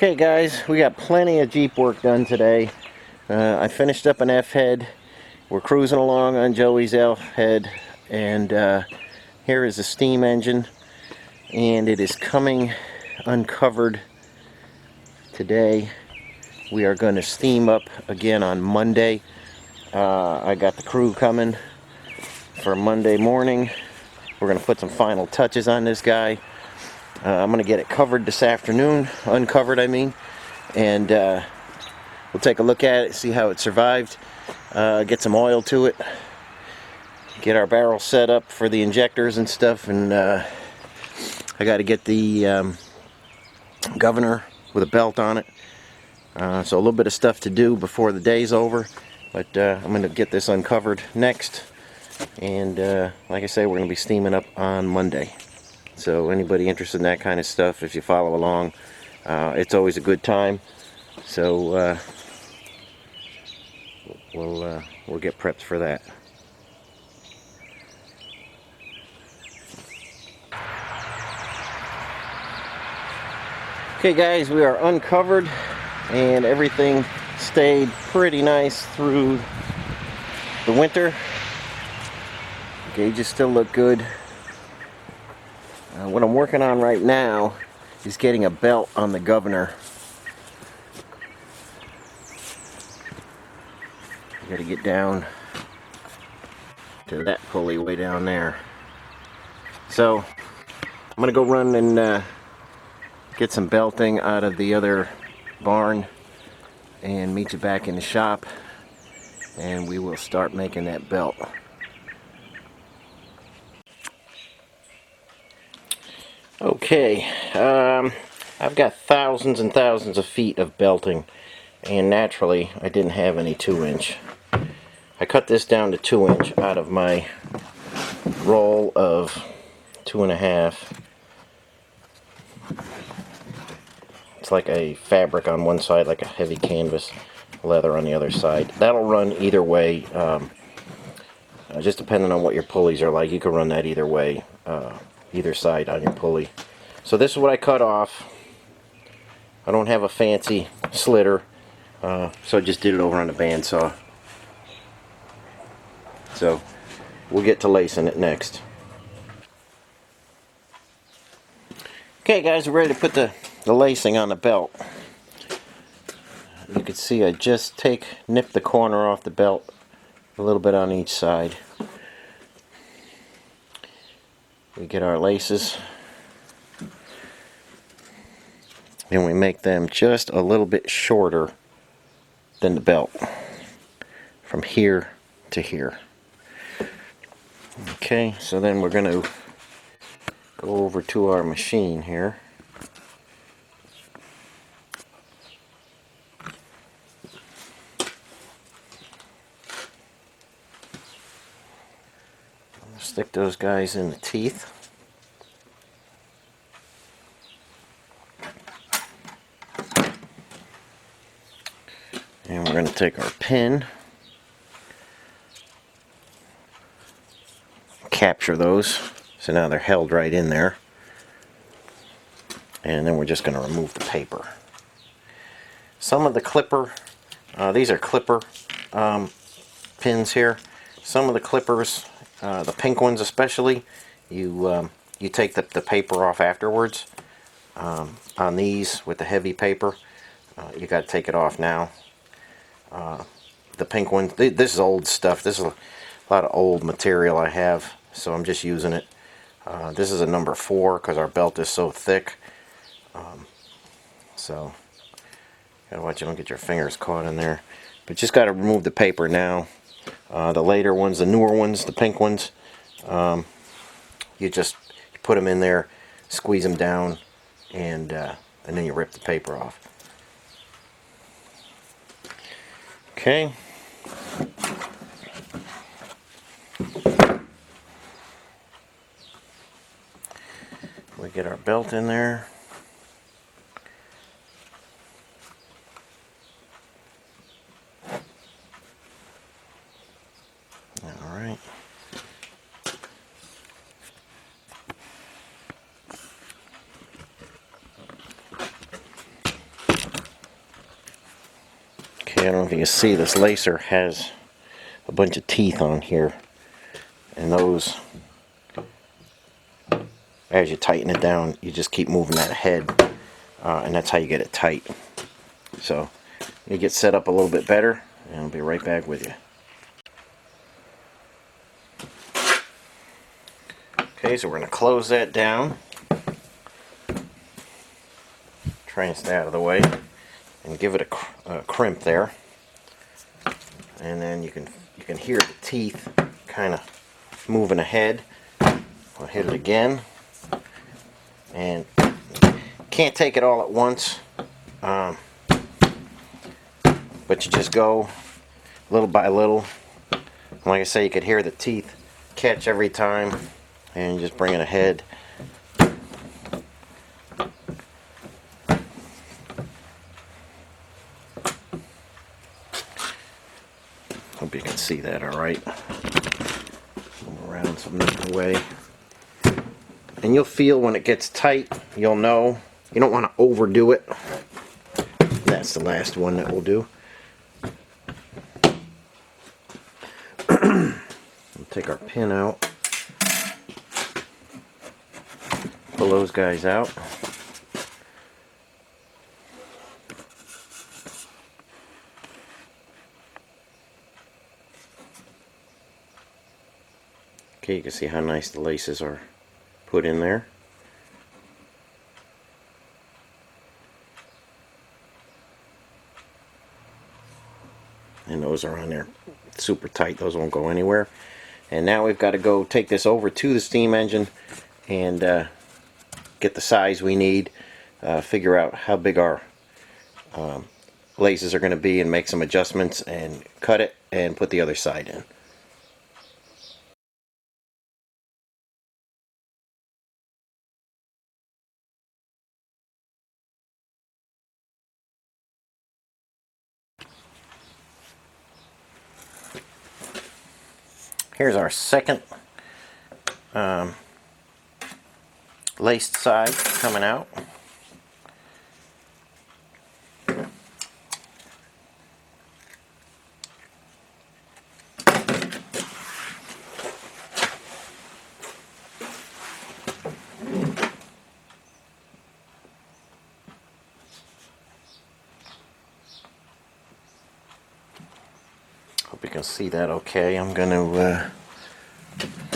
Okay guys, we got plenty of Jeep work done today. I finished up an F head. We're cruising along on Joey's L head, and here is the steam engine, and it is coming uncovered today. We are going to steam up again on Monday. I got the crew coming for Monday morning. We're going to put some final touches on this guy. I'm going to get it covered this afternoon, uncovered I mean, and we'll take a look at it, see how it survived, get some oil to it, get our barrel set up for the injectors and stuff, and I got to get the governor with a belt on it. So a little bit of stuff to do before the day's over, but I'm going to get this uncovered next, and like I say, we're going to be steaming up on Monday. So anybody interested in that kind of stuff, if you follow along, it's always a good time. So we'll get prepped for that. Okay guys, we are uncovered, and everything stayed pretty nice through the winter. Gauges still look good. What I'm working on right now is getting a belt on the governor. I gotta get down to that pulley way down there. So I'm gonna go run and get some belting out of the other barn and meet you back in the shop, and we will start making that belt. Okay, I've got thousands and thousands of feet of belting, and naturally I didn't have any 2-inch. I cut this down to 2-inch out of my roll of 2.5. It's like a fabric on one side, like a heavy canvas, leather on the other side. That'll run either way, just depending on what your pulleys are like. You can run that either way, either side on your pulley. So this is what I cut off. I don't have a fancy slitter, so I just did it over on the bandsaw. So we'll get to lacing it next. Okay guys, we're ready to put the lacing on the belt. You can see I just nip the corner off the belt a little bit on each side. We get our laces, and we make them just a little bit shorter than the belt, from here to here. Okay, so then we're going to go over to our machine here. Stick those guys in the teeth. And we're going to take our pin, capture those, so now they're held right in there. And then we're just going to remove the paper. Some of the clipper, these are clipper pins here. Some of the clippers, the pink ones especially, you take the paper off afterwards. On these with the heavy paper, you got to take it off now. The pink ones, this is old stuff. This is a lot of old material I have, so I'm just using it. This is a number 4 because our belt is so thick. So gotta watch you don't get your fingers caught in there. But just got to remove the paper now. The later ones, the newer ones, the pink ones, you put them in there, squeeze them down, and then you rip the paper off. Okay. We get our belt in there. All right. I don't know if you can see, this lacer has a bunch of teeth on here, and those, as you tighten it down, you just keep moving that head, and that's how you get it tight. So you get set up a little bit better, and I'll be right back with you. Okay, so we're going to close that down, try and stay out of the way, and give it a crimp there. And then you can hear the teeth kind of moving ahead. I'll hit it again, and can't take it all at once, but you just go little by little. Like I say, you could hear the teeth catch every time, and you just bring it ahead. Hope you can see that all right. Move around some different way. And you'll feel when it gets tight, you'll know. You don't want to overdo it. That's the last one that we'll do. We'll take our pin out. Pull those guys out. Okay, you can see how nice the laces are put in there. And those are on there super tight. Those won't go anywhere. And now we've got to go take this over to the steam engine and get the size we need, figure out how big our laces are going to be, and make some adjustments and cut it and put the other side in. Here's our second laced side coming out. Hope you can see that okay. I'm going to,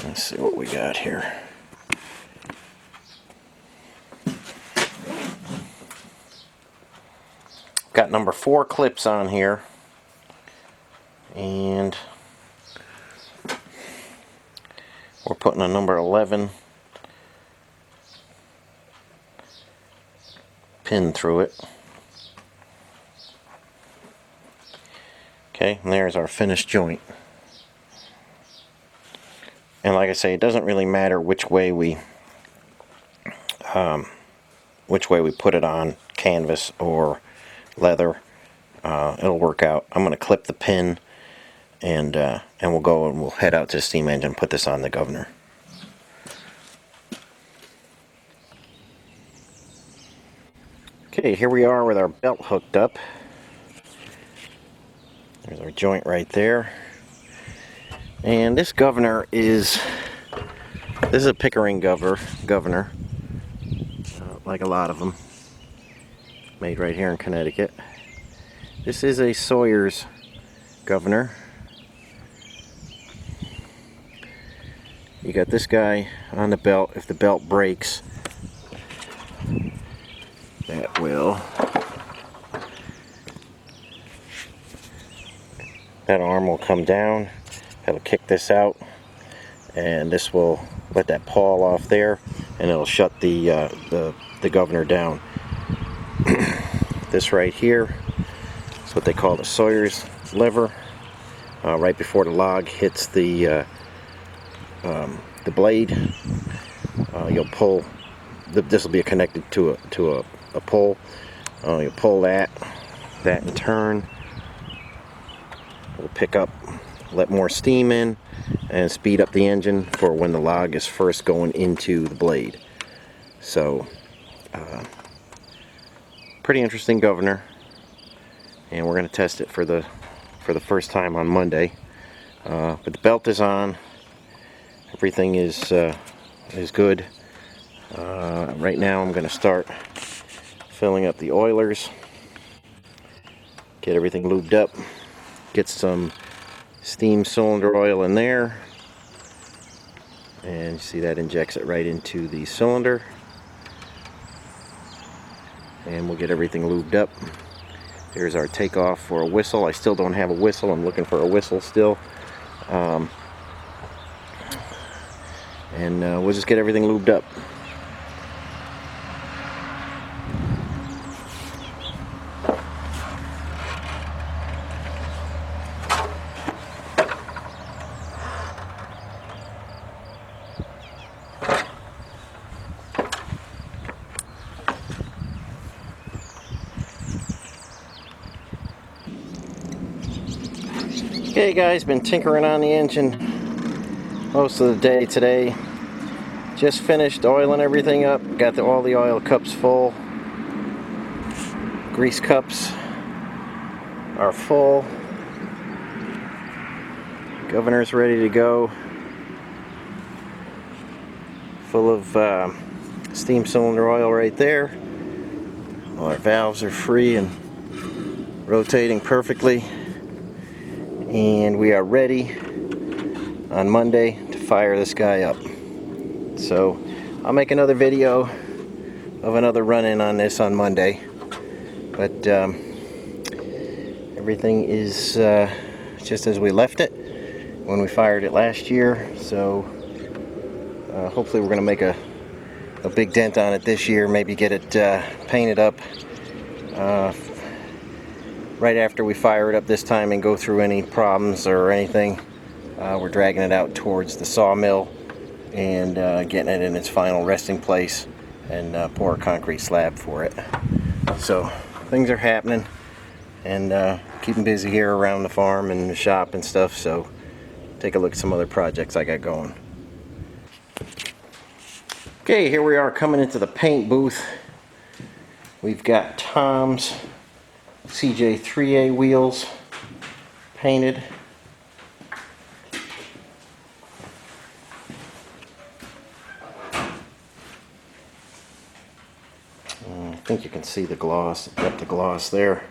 let's see what we got here. Got number 4 clips on here, and we're putting a number 11 pin through it. Okay, and there's our finished joint. And like I say, it doesn't really matter which way we put it on, canvas or leather. It'll work out. I'm going to clip the pin, and we'll go and we'll head out to the steam engine and put this on the governor. Okay, here we are with our belt hooked up. There's our joint right there. And this governor is a Pickering governor, like a lot of them, made right here in Connecticut. This is a Sawyer's governor. You got this guy on the belt. If the belt breaks, that arm will come down. That'll kick this out, and this will let that pawl off there, and it'll shut the governor down. This right here is what they call the Sawyer's lever. Right before the log hits the blade, you'll pull. This will be connected to a pole. You'll pull that in turn. It'll pick up, let more steam in, and speed up the engine for when the log is first going into the blade. So, pretty interesting governor. and we're going to test it for the first time on Monday. But the belt is on. Everything is good. Right now I'm going to start filling up the oilers, get everything lubed up, get some steam cylinder oil in there, and you see that injects it right into the cylinder, and we'll get everything lubed up. Here's our takeoff for a whistle. I still don't have a whistle. I'm looking for a whistle still. And we'll just get everything lubed up. Okay guys, been tinkering on the engine most of the day today. Just finished oiling everything up. Got all the oil cups full. Grease cups are full. Governor's ready to go. Full of steam cylinder oil right there. All our valves are free and rotating perfectly. And we are ready on Monday to fire this guy up. So I'll make another video of another run-in on this on Monday. But everything is just as we left it when we fired it last year. So hopefully we're going to make a big dent on it this year. Maybe get it painted up right after we fire it up this time and go through any problems or anything. We're dragging it out towards the sawmill and getting it in its final resting place and pour a concrete slab for it. So things are happening, and keeping busy here around the farm and the shop and stuff. So take a look at some other projects I got going. Okay, here we are coming into the paint booth. We've got Tom's CJ3A wheels painted. I think you can see the gloss, got the gloss there.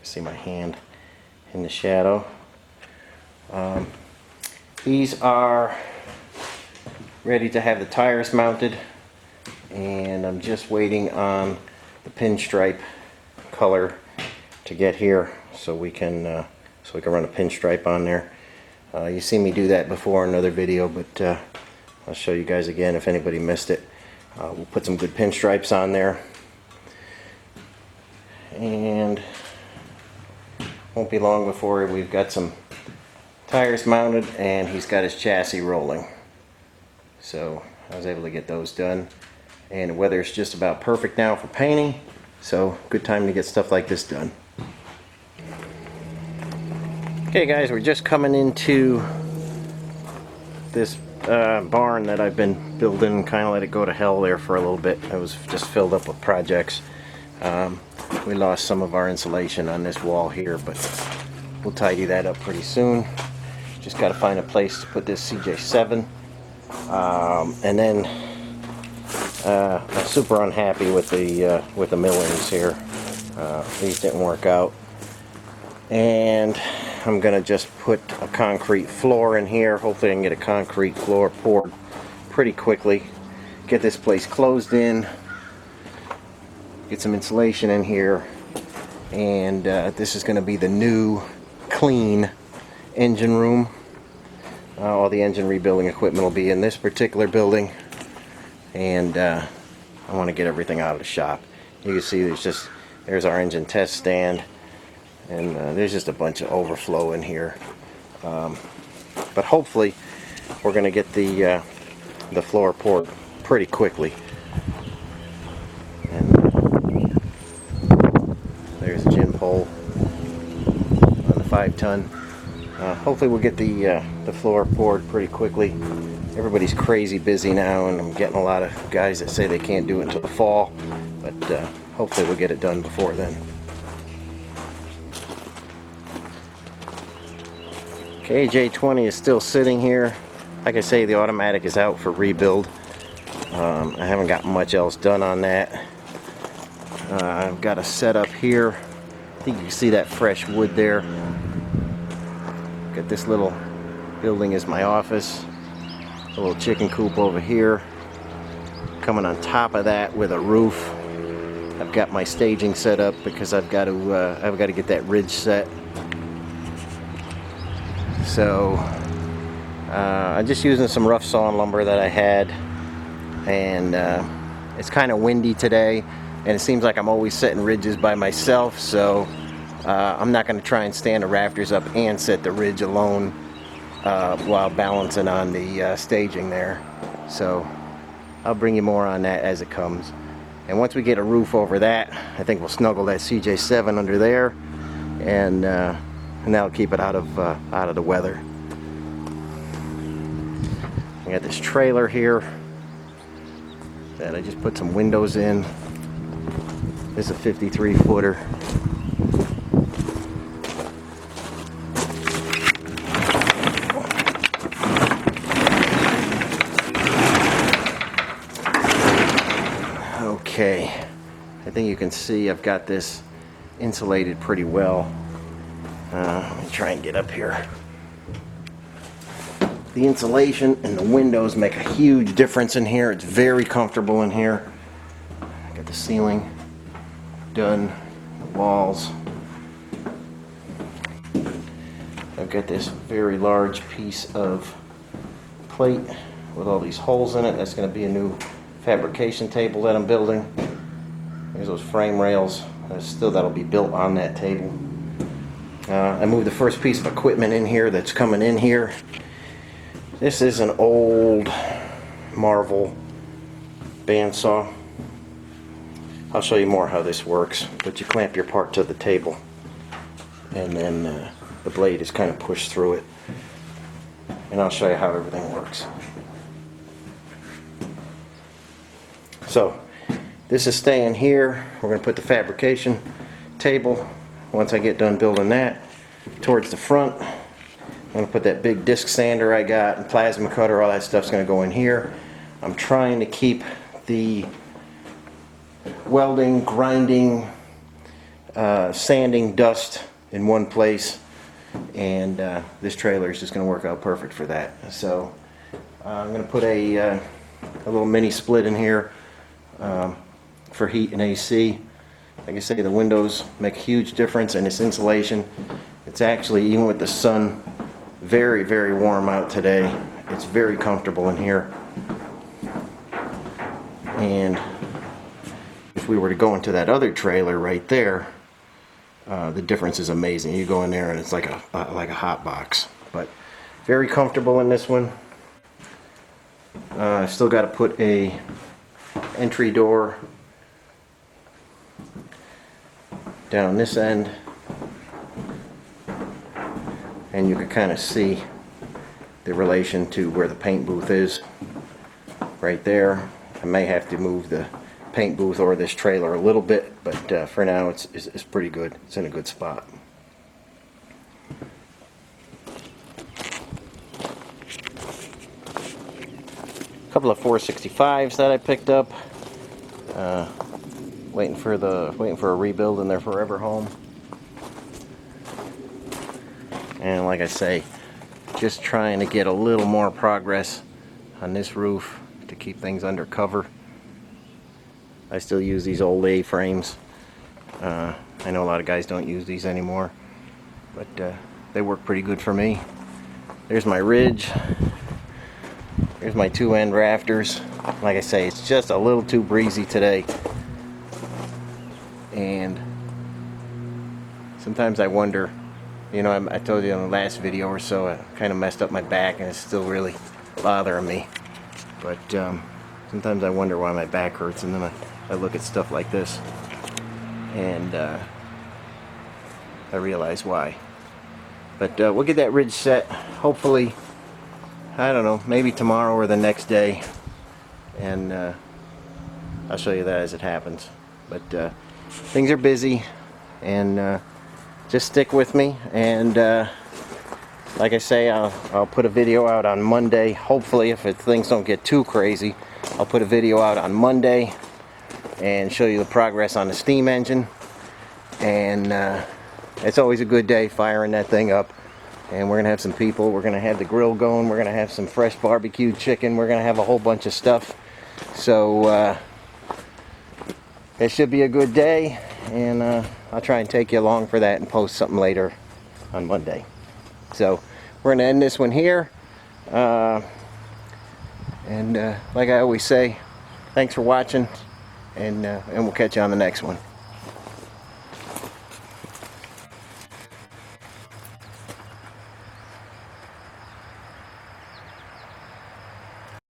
See my hand in the shadow. These are ready to have the tires mounted, and I'm just waiting on the pinstripe color to get here so we can run a pinstripe on there. You see me do that before in another video, but I'll show you guys again if anybody missed it. We'll put some good pinstripes on there, and won't be long before we've got some tires mounted and he's got his chassis rolling. So I was able to get those done, and the weather's just about perfect now for painting, so good time to get stuff like this done. Okay guys, we're just coming into this barn that I've been building, kind of let it go to hell there for a little bit. It was just filled up with projects. We lost some of our insulation on this wall here, but we'll tidy that up pretty soon. Just got to find a place to put this CJ7. And then I'm super unhappy with the millings here. These didn't work out, and I'm gonna just put a concrete floor in here. Hopefully I can get a concrete floor poured pretty quickly, get this place closed in, get some insulation in here, and this is going to be the new clean engine room. All the engine rebuilding equipment will be in this particular building, and I want to get everything out of the shop. You can see there's our engine test stand, and there's just a bunch of overflow in here, but hopefully we're going to get the floor poured pretty quickly. And there's a gym pole on the 5-ton. Hopefully we'll get the floor poured pretty quickly. Everybody's crazy busy now, and I'm getting a lot of guys that say they can't do it until the fall, but hopefully we'll get it done before then. AJ20 is still sitting here. Like I say, the automatic is out for rebuild. I haven't got much else done on that. I've got a setup here. I think you can see that fresh wood there. Got this little building as my office. A little chicken coop over here. Coming on top of that with a roof. I've got my staging set up because I've got to get that ridge set. So I'm just using some rough sawn lumber that I had, and it's kind of windy today, and it seems like I'm always setting ridges by myself, so I'm not going to try and stand the rafters up and set the ridge alone while balancing on the staging there. So I'll bring you more on that as it comes. And once we get a roof over that, I think we'll snuggle that CJ7 under there, and that'll keep it out of the weather. I got this trailer here that I just put some windows in. This is a 53 footer. Okay, I think you can see I've got this insulated pretty well. Let me try and get up here. The insulation and the windows make a huge difference in here. It's very comfortable in here. Got the ceiling done, the walls. I've got this very large piece of plate with all these holes in it. That's going to be a new fabrication table that I'm building. There's those frame rails. That'll be built on that table. I moved the first piece of equipment in here that's coming in here. This is an old Marvel bandsaw. I'll show you more how this works, but you clamp your part to the table, and then the blade is kind of pushed through it. And I'll show you how everything works. So this is staying here. We're going to put the fabrication table, once I get done building that, towards the front. I'm going to put that big disc sander I got and plasma cutter, all that stuff's going to go in here. I'm trying to keep the welding, grinding, sanding, dust in one place, and this trailer is just going to work out perfect for that. So I'm going to put a little mini split in here for heat and AC. Like I say, the windows make a huge difference, and this insulation, it's actually, even with the sun, very, very warm out today. It's very comfortable in here. And if we were to go into that other trailer right there, the difference is amazing. You go in there and it's like a hot box. But very comfortable in this one. Still got to put a entry door down this end, and you can kind of see the relation to where the paint booth is right there. I may have to move the paint booth or this trailer a little bit, but for now it's pretty good. It's in a good spot. A couple of 465s that I picked up. Waiting for a rebuild in their forever home. And like I say, just trying to get a little more progress on this roof to keep things under cover. I still use these old A-frames. I know a lot of guys don't use these anymore, but they work pretty good for me. There's my ridge. Here's my two end rafters. Like I say, it's just a little too breezy today. And sometimes I wonder, you know, I told you in the last video or so, I kind of messed up my back and it's still really bothering me. But sometimes I wonder why my back hurts, and then I look at stuff like this and I realize why. But we'll get that ridge set, hopefully, I don't know, maybe tomorrow or the next day, and I'll show you that as it happens. But things are busy, and just stick with me, and like I say, I'll put a video out on Monday. Hopefully, if things don't get too crazy, I'll put a video out on Monday and show you the progress on the steam engine. And it's always a good day firing that thing up. And we're gonna have some people. We're gonna have the grill going. We're gonna have some fresh barbecued chicken. We're gonna have a whole bunch of stuff. So it should be a good day. And I'll try and take you along for that and post something later on Monday. So we're gonna end this one here. And like I always say, thanks for watching, and we'll catch you on the next one.